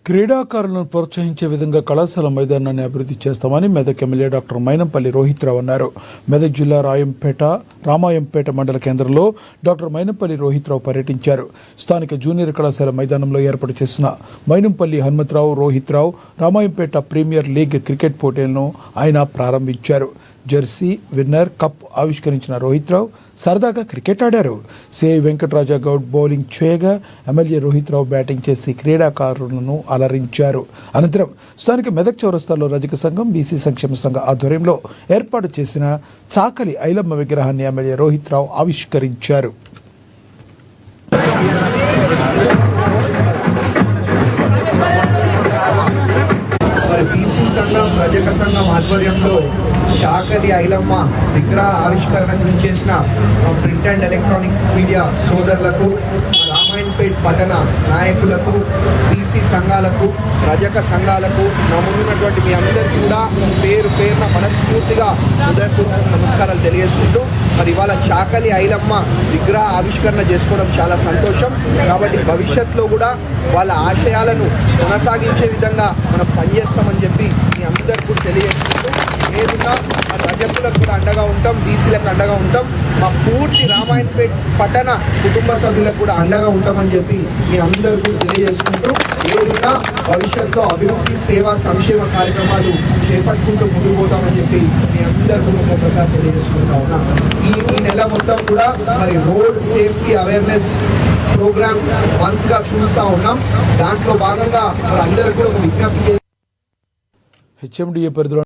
క్రీడాకారులను ప్రోత్సహించే విధంగా కళాశాల మైదానాన్ని అభివృద్ధి చేస్తామని మెదక్ ఎమ్మెల్యే డాక్టర్ మైనంపల్లి రోహిత్రావు అన్నారు. మెదక్ జిల్లా రామాయంపేట మండల కేంద్రంలో డాక్టర్ మైనంపల్లి రోహిత్రావు పర్యటించారు. స్థానిక జూనియర్ కళాశాల మైదానంలో ఏర్పాటు చేసిన Mynampally Hanumantharao Rohitrao Ramayampet premier league cricket పోటీలను ఆయన ప్రారంభించారు. జెర్సీ, విన్నర్, కప్ ఆవిష్కరించిన రోహిత్రావు సరదాగా క్రికెట్ ఆడారు. సిఐ వెంకటరాజా గౌడ్ బౌలింగ్ చేయగా ఎమ్మెల్యే రోహిత్రావు బ్యాటింగ్ చేసి క్రీడాకారులను అలరించారు. అనంతరం స్థానిక మెదక్ చౌరస్తాలో రజక సంఘం, బీసీ సంక్షేమ సంఘ ఆధ్వర్యంలో ఏర్పాటు చేసిన చాకలి ఐలమ్మ విగ్రహాన్ని ఎమ్మెల్యే రోహిత్రావు ఆవిష్కరించారు. రజక సంఘం ఆధ్వర్యంలో చాకలి ఐలమ్మ విగ్రహ ఆవిష్కరణ గురించి చేసిన ప్రింట్ అండ్ ఎలక్ట్రానిక్ మీడియా సోదరులకు, రామాయణపేట్ పట్టణ నాయకులకు, బీసీ సంఘాలకు, రజక సంఘాలకు, నమ్ముతున్నటువంటి మీ అందరికీ కూడా పేరు పేరున మనస్ఫూర్తిగా హృదయపూర్వక నమస్కారాలు తెలియజేసుకుంటూ, మరి ఇవాళ చాకలి ఐలమ్మ విగ్రహ ఆవిష్కరణ చేసుకోవడం చాలా సంతోషం. కాబట్టి భవిష్యత్తులో కూడా వాళ్ళ ఆశయాలను కొనసాగించే విధంగా మనం పనిచేస్తామని చెప్పి మీ అందరికీ కూడా తెలియజేసుకుంటూ, ఏదున్నా మా రజకులకు కూడా అండగా ఉంటాం, బీసీలకు అండగా ఉంటాం, మా పూర్తి రామాయణపేట్ పట్టణ కుటుంబ సభ్యులకు కూడా అండగా ఉంటామని చెప్పి మీ అందరూ కూడా తెలియజేసుకుంటూ, ఏదున్నా భవిష్యత్తులో అభివృద్ధి, సేవా, సంక్షేమ కార్యక్రమాలు చేపట్టుకుంటూ ముందుకు పోతామని చెప్పి మీ అందరూ ఒకసారి తెలియజేసుకుంటా ఉన్నా. ఈ నెల మొత్తం కూడా మరి రోడ్ సేఫ్టీ అవేర్నెస్ ప్రోగ్రామ్ మంత్గా చూస్తూ ఉన్నాం. దాంట్లో భాగంగా అందరూ కూడా ఒక విజ్ఞప్తి హెచ్ఎండిఏ పరిధిలో